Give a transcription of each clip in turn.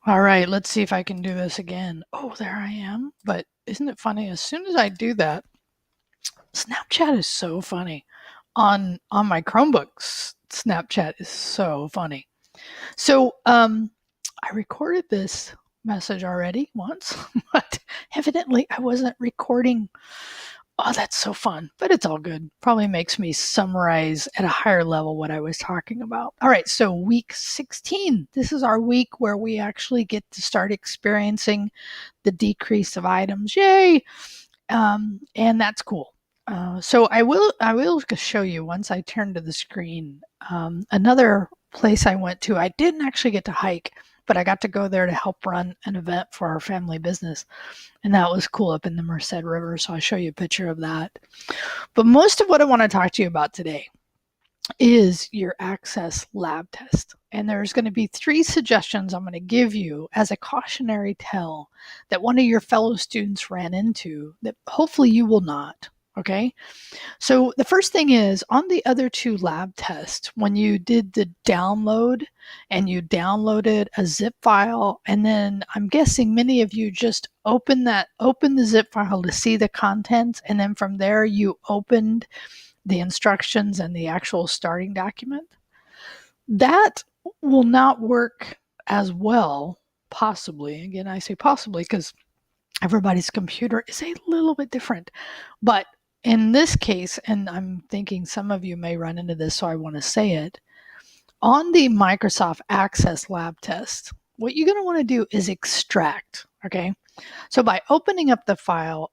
All right, let's see if I can do this again. Oh, there I am. But isn't it funny? As soon as I do that, Snapchat is so funny. On my Chromebooks, Snapchat is so funny. So, I recorded this message already once, but evidently I wasn't recording. Oh, that's so fun, but it's all good. Probably makes me summarize at a higher level what I was talking about. All right, so week 16. This is our week where we actually get to start experiencing the decrease of items. Yay! And that's cool. So I will show you once I turn to the screen. Another place I went to, I didn't actually get to hike, but I got to go there to help run an event for our family business. And that was cool up in the Merced River. So I'll show you a picture of that. But most of what I want to talk to you about today is your Access lab test. And there's going to be 3 suggestions I'm going to give you as a cautionary tale that one of your fellow students ran into that hopefully you will not. Okay. So the first thing is on the other 2 lab tests, when you did the download and you downloaded a zip file, and then I'm guessing many of you just opened the zip file to see the contents, and then from there you opened the instructions and the actual starting document. That will not work as well, possibly. Again, I say possibly because everybody's computer is a little bit different. But in this case, and I'm thinking some of you may run into this, so I want to say it, on the Microsoft Access lab test, what you're going to want to do is extract, okay? So by opening up the file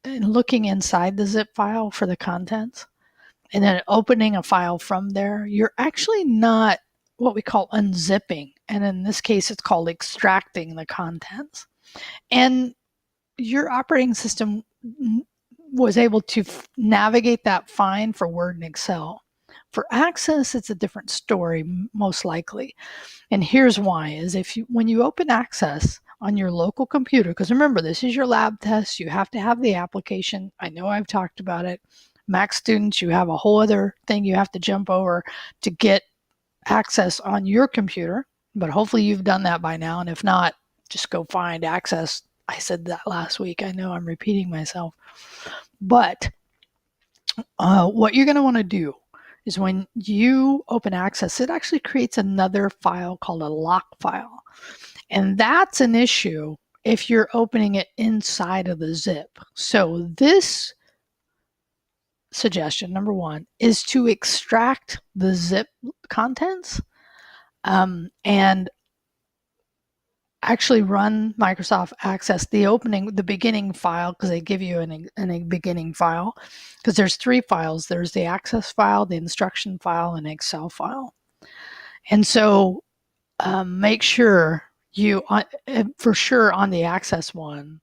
and looking inside the zip file for the contents, and then opening a file from there, you're actually not what we call unzipping. And in this case, it's called extracting the contents. And your operating system was able to navigate that fine for Word and Excel. For Access, it's a different story, most likely. And here's why: is when you open Access on your local computer, because remember, this is your lab test, you have to have the application. I know I've talked about it. Mac students, you have a whole other thing you have to jump over to get Access on your computer, but hopefully you've done that by now. And if not, just go find Access. I said that last week. I know I'm repeating myself. But what you're going to want to do is when you open Access, it actually creates another file called a lock file. And that's an issue if you're opening it inside of the zip. So this suggestion, number 1, is to extract the zip contents and actually run Microsoft Access, the beginning file, because they give you a beginning file, because there's 3 files. There's the Access file, the instruction file, and Excel file. And so make sure you, for sure on the Access one,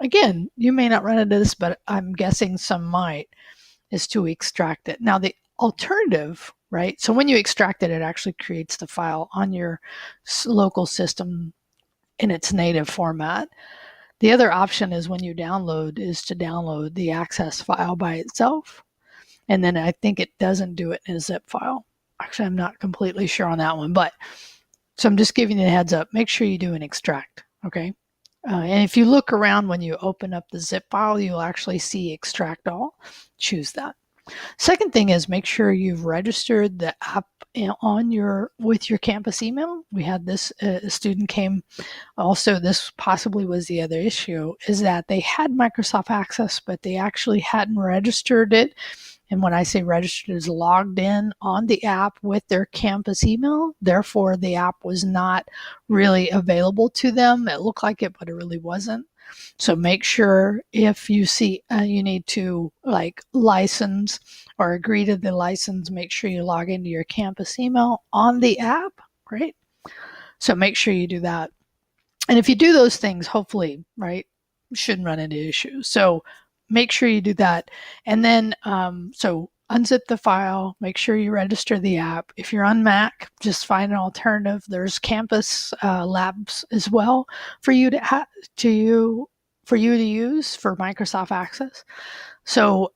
again, you may not run into this, but I'm guessing some might, is to extract it. Now the alternative, right? So when you extract it, it actually creates the file on your local system in its native format. The other option is when you download is to download the Access file by itself. And then I think it doesn't do it in a zip file. Actually, I'm not completely sure on that one, but so I'm just giving you a heads up. Make sure you do an extract, okay? And if you look around when you open up the zip file, you'll actually see extract all. Choose that. Second thing is make sure you've registered the app with your campus email. We had this student came. Also, this possibly was the other issue, is that they had Microsoft Access, but they actually hadn't registered it. And when I say registered, is logged in on the app with their campus email. Therefore, the app was not really available to them. It looked like it, but it really wasn't. So make sure if you see you need to like license or agree to the license, make sure you log into your campus email on the app, right? So make sure you do that. And if you do those things, hopefully, right, you shouldn't run into issues. So make sure you do that. And then, so unzip the file, make sure you register the app. If you're on Mac, just find an alternative. There's campus labs as well for you to use for Microsoft Access. So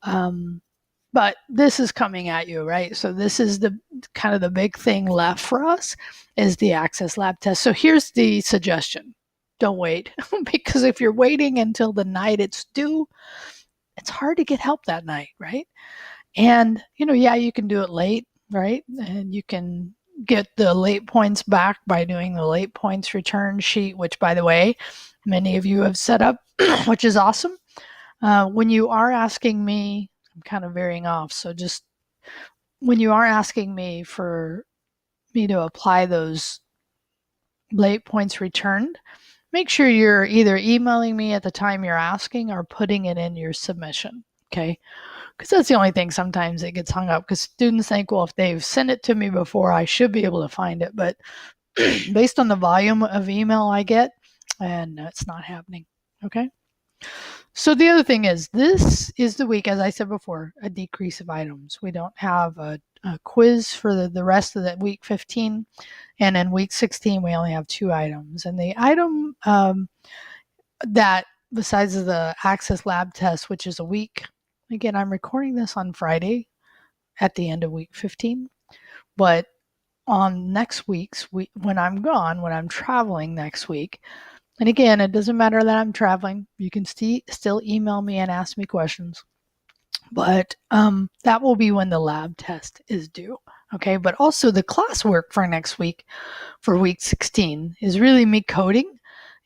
But this is coming at you, right? So this is the kind of the big thing left for us is the Access Lab test. So here's the suggestion. Don't wait because if you're waiting until the night it's due, it's hard to get help that night, right? And, yeah, you can do it late, right? And you can get the late points back by doing the late points return sheet, which, by the way, many of you have set up, which is awesome. When you are asking me, I'm kind of veering off. So just when you are asking me for me to apply those late points returned, make sure you're either emailing me at the time you're asking or putting it in your submission. Okay. Because that's the only thing sometimes it gets hung up because students think, well, if they've sent it to me before, I should be able to find it. But based on the volume of email I get, and it's not happening. Okay. So the other thing is, this is the week, as I said before, a decrease of items. We don't have a quiz for the rest of that week 15. And in week 16, we only have 2 items. And the item that, besides the Access Lab test, which is a week, again, I'm recording this on Friday at the end of week 15. But on next week's, when I'm gone, when I'm traveling next week, and again, it doesn't matter that I'm traveling. You can still email me and ask me questions. But that will be when the lab test is due. Okay, but also the classwork for next week, for week 16, is really me coding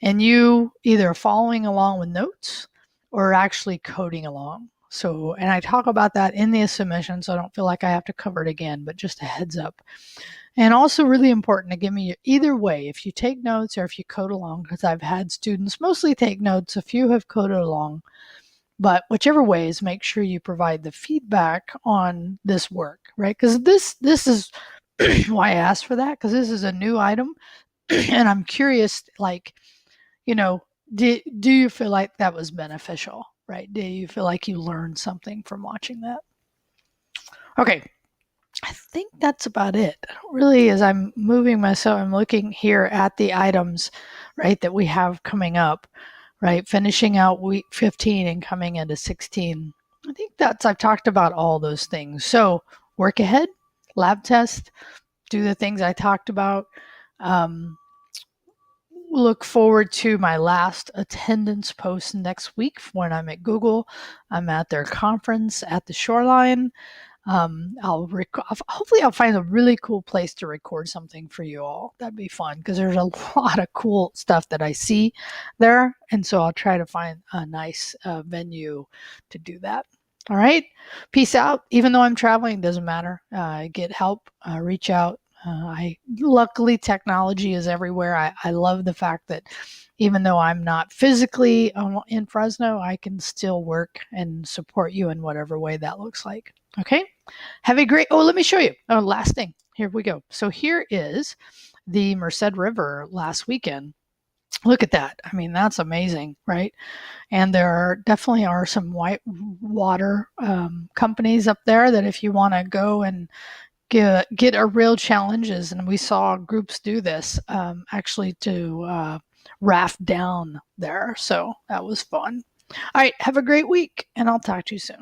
and you either following along with notes or actually coding along. So, and I talk about that in the submission, so I don't feel like I have to cover it again, but just a heads up. And also really important to give me either way, if you take notes or if you code along, because I've had students mostly take notes, a few have coded along, but whichever ways, make sure you provide the feedback on this work, right? Because this is why I asked for that, because this is a new item and I'm curious, like, do you feel like that was beneficial, right? Do you feel like you learned something from watching that? Okay, I think that's about it. I don't really, as I'm moving myself, I'm looking here at the items, right, that we have coming up, right, finishing out week 15 and coming into 16. I think I've talked about all those things. So work ahead, lab test, do the things I talked about. Look forward to my last attendance post next week when I'm at Google. I'm at their conference at the Shoreline. Hopefully I'll find a really cool place to record something for you all. That'd be fun because there's a lot of cool stuff that I see there. And so I'll try to find a nice venue to do that. All right. Peace out. Even though I'm traveling, doesn't matter. Get help, reach out. Luckily technology is everywhere. I love the fact that even though I'm not physically in Fresno, I can still work and support you in whatever way that looks like. Okay. Have a great, let me show you. Oh, last thing. Here we go. So here is the Merced River last weekend. Look at that. I mean, that's amazing, right? And there definitely are some white water companies up there that if you want to go and get a real challenges, and we saw groups do this actually to raft down there. So that was fun. All right. Have a great week, and I'll talk to you soon.